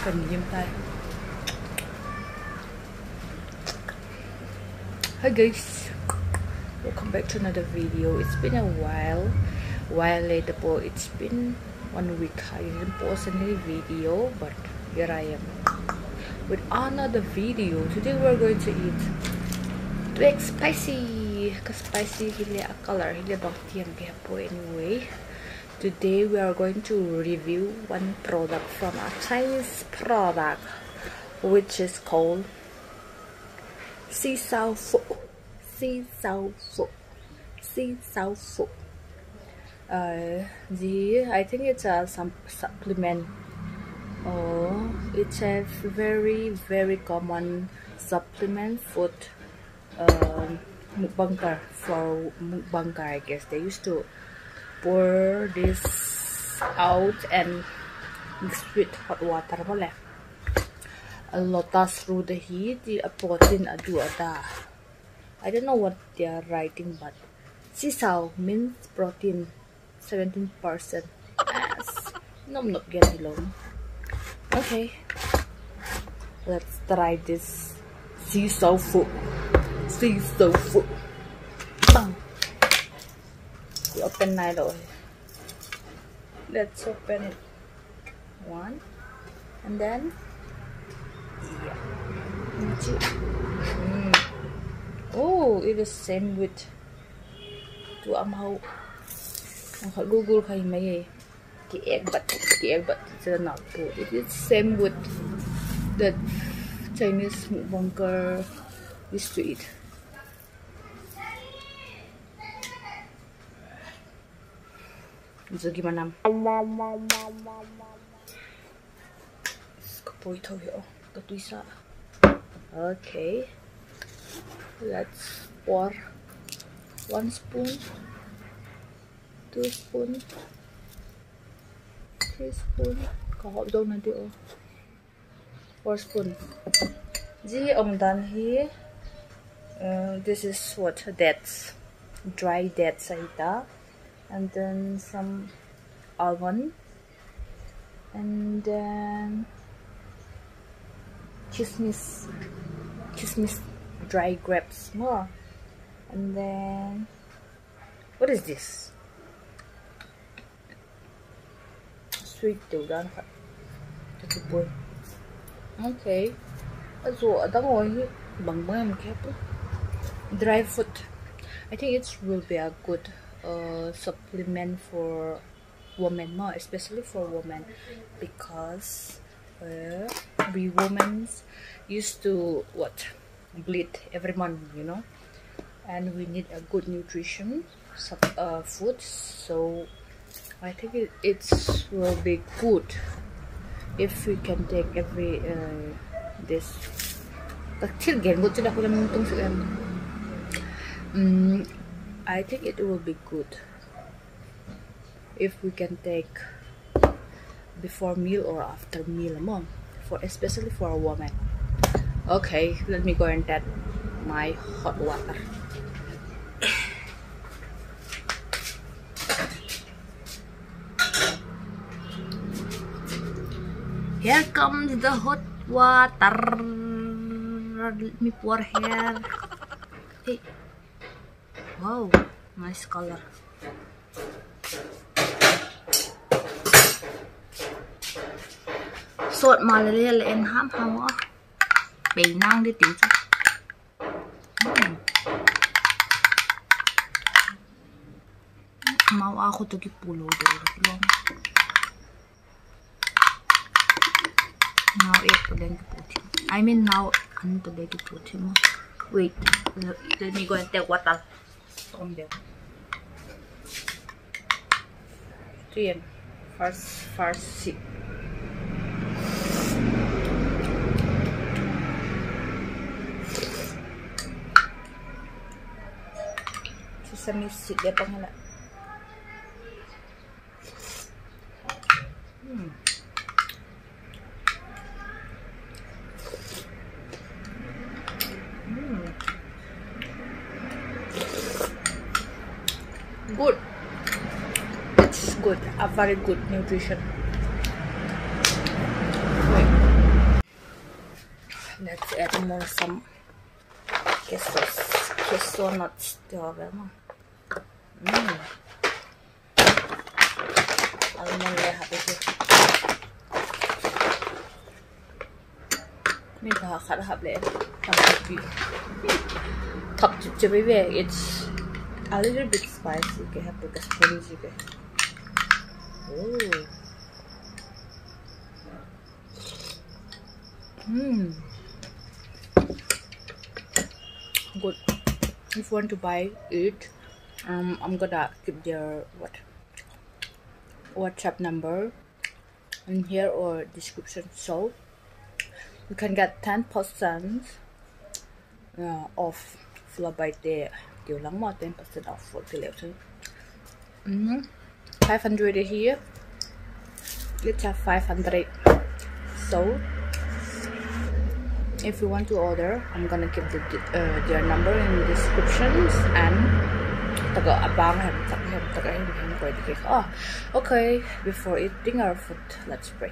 Hi guys, welcome back to another video. It's been a while later po. It's been 1 week. I didn't post any video, but here I am with another video. Today we're going to eat twig spicy. Cause spicy hili a color hili baktiyan kaya po anyway. Today we are going to review one product from a Chinese product, which is called sea sao fu. I think it's some supplement. It's a very common supplement food. Mukbanger, for mukbanger, I guess they used to pour this out and mix with hot water. A lotus root heat, a protein ada. I don't know what they are writing, but sisal means protein 17%. Yes. I'm not getting long. Okay, let's try this sea tofu. Bang. We open now. Let's open it. One, and then yeah. Oh, it is same with to amhaw. Google kay may egg, but it's not good. It is same with the Chinese mukbanger used to eat. So gimana? Okay, let's pour 1 spoon, 2 spoon, 3 spoon. Kahop daw na di 4 spoon. I'm done here. This is what dates, dry dates aita, and then some almond, and then kismis, dry grapes more, and then what is this? Sweet dough. Okay, so dry fruit. I think it will be a good supplement for women, more especially for women, because we women used to bleed every month, you know, and we need a good nutrition food. So I think it will be good if we can take every this. I think it will be good if we can take before meal or after meal, especially for a woman. Okay, let me go and tap my hot water. Here comes the hot water. Let me pour here. Hey, wow, nice color. Sốt mà lên hám hao á, bị năng đi tiểu cho. Mau ako to kipulo doon. Now it then I mean now ano to like it mo. Wait, let me go and take water from there. So yan, first sip. Sesame seed dia pangala. Good. It's good. A very good nutrition. Wait. Let's add more some queso nuts. Almond le habis itu. Ni dah khar le. Top it's a little bit spicy. Okay, have to get spicy. Oh. Good. If you want to buy it, I'm gonna keep their WhatsApp number in here or description, so you can get 10% off Flo Baite. Điều lắm mà 10% off for the lesson. 500 here. Let's have 500. So if you want to order, I'm gonna give their number in the descriptions and okay, before eating our food, let's pray.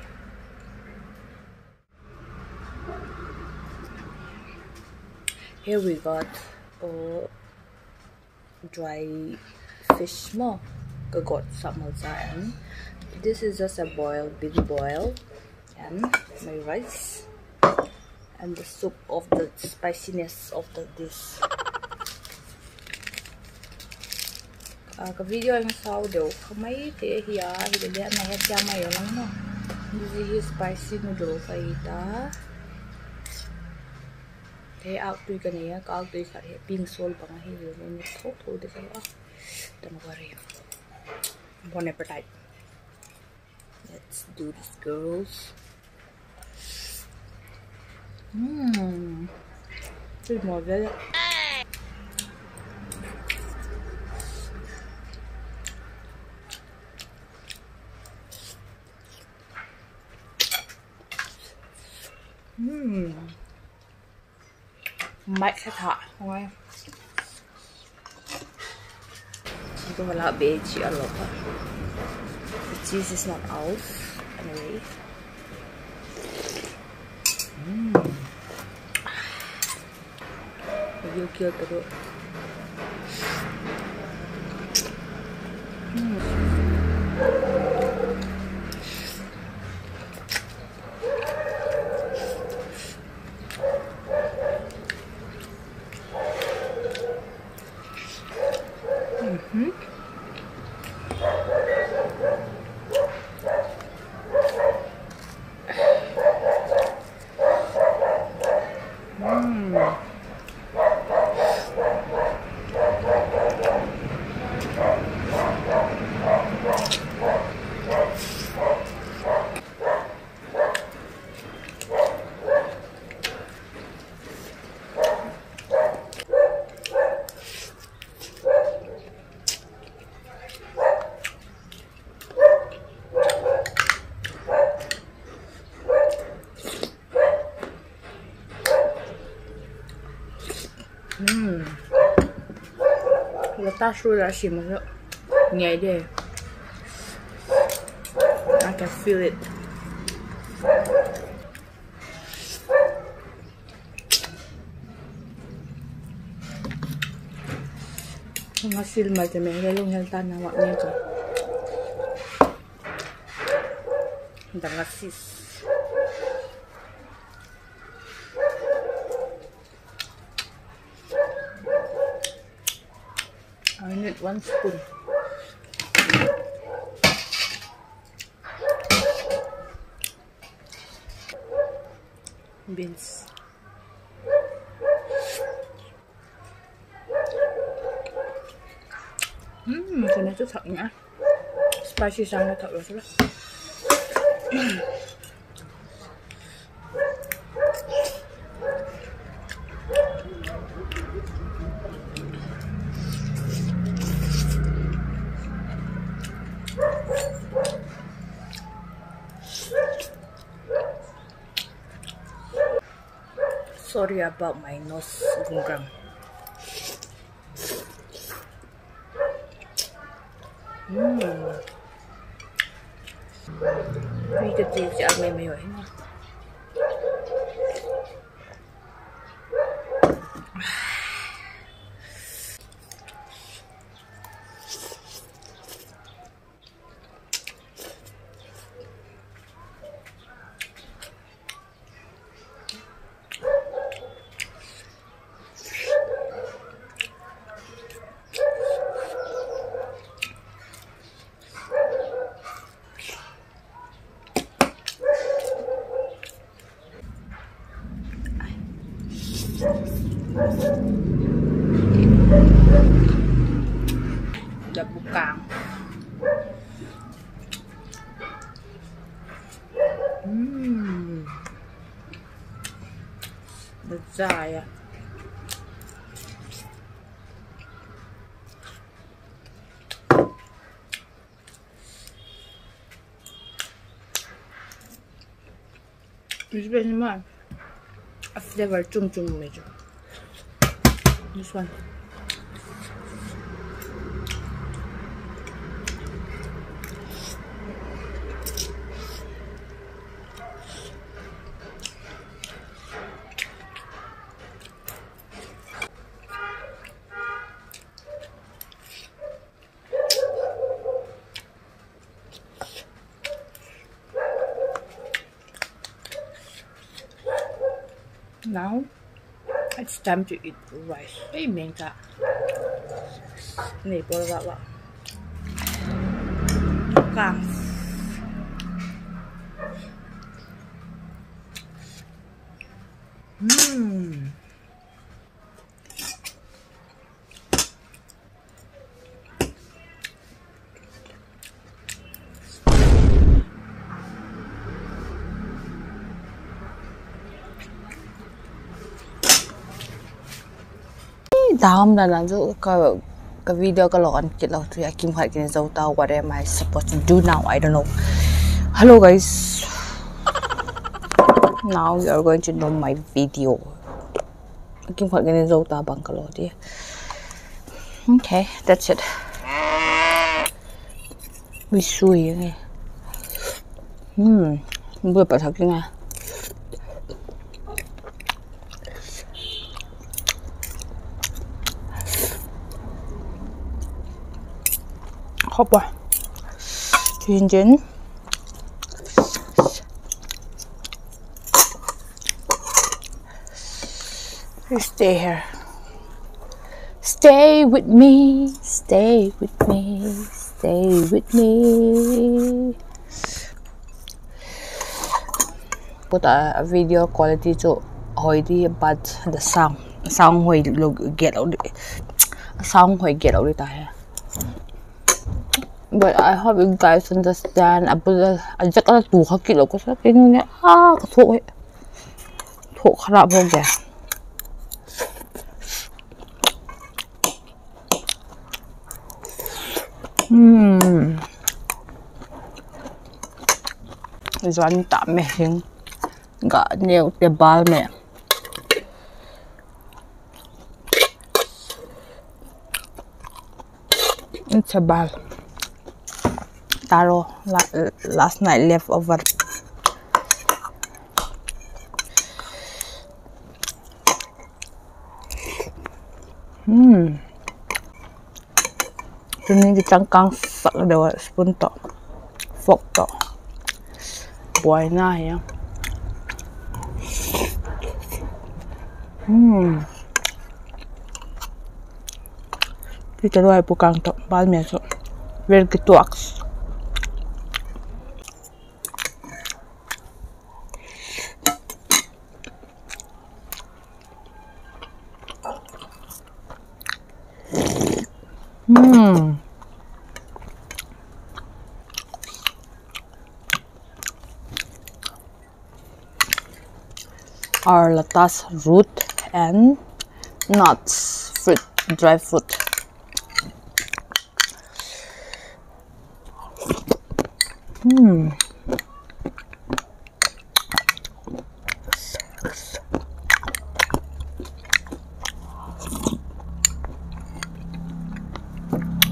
Here we got dry fish mo. Got some and this is just a big boil, and my rice and the soup of the spiciness of the dish. Cái video anh sau đều không mấy thế thì để này hết cha mày lắm nó. This is spicy noodle phải ta. Thế áo tùy cái này có áo tùy cả hệ pin sol bằng hay gì nên thốt thôi để sao á. Don't worry. Bon appetite. Let's do this, girls. There's more of it. Mát khá thả không em? Ito wala beige a lot. The cheese is not out anyway. Medyo cute pero cái ta xui ra xìm mà nhảy đi. I can feel it. Mga silma dyan may lalong halta na wak niya ko. Handa sis. I need 1 spoon. Beans. Cái này chút thật nhá. Spicy sang nó thật rồi đó. Sorry about my nose gunggang. Vì cái gì chứ ăn mày mày hỏi nó. dài à. This one, a flavor chung medyo. This one. Now it's time to eat rice. Ay, mengka. Này, bỏ vào. Càng. Dalam dan lanjut ke video kalau kan kita tu ya Kim Khat kini tahu tahu what am I supposed to do now? I don't know. Hello guys. Now you are going to know my video. Kim Khat kini tahu tahu bang kalau dia. Okay, that's it. Wisui ni. Buat apa lagi ni? Hoppa. Jinjin. Stay here. Stay with me. Stay with me. Stay with me. Put a video quality to hoidi, but the sound hoy get out. Sound hoy get out it. But I hope you guys understand. Ajak ada 2 kilo ko sa kinu niya. Kathok. Thok kharap ho gaya. This one tạm mẹ hình. Gak nhiều tebal mẹ. It's tebal. Taro last night leftover. Ini kita cangkang sak dewa spoon to, fork to, buai na ya. Kita luai pukang to, bal meso, very good wax. Our lotus root and nuts, fruit, dry fruit.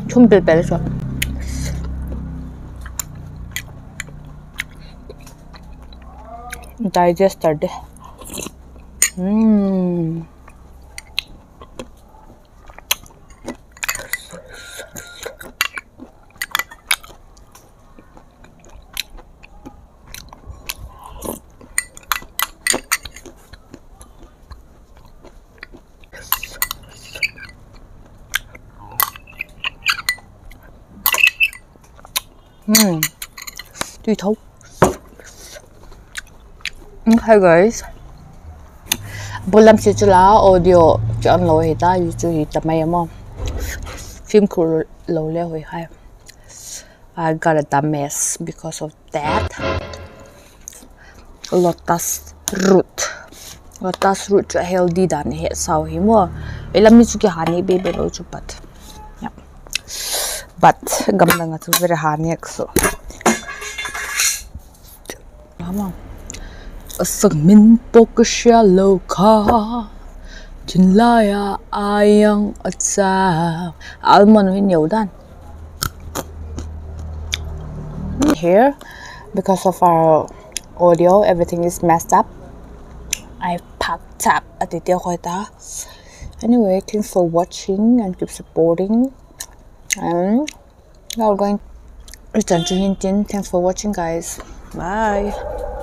좀 빌벨죠. Digester deh. Tùy thấu. Hi guys. Bulam si chula audio chọn lỗi hết ta YouTube hết tập mày em phim cool lâu leo hồi hai. I got a dumb mess because of that. Lotus root lotus root cho healthy dan he sao hi mo elami chu ki hani be be lo chu pat yeah but gam na nga chu very hani so mama asang min pok sha lo ka chin la ya ayang atsa almond hin yo dan here because of our audio everything is messed up. I packed up at the hoita. Anyway, thanks for watching and keep supporting. And now we're going to return to Hintin. Thanks for watching, guys. Bye.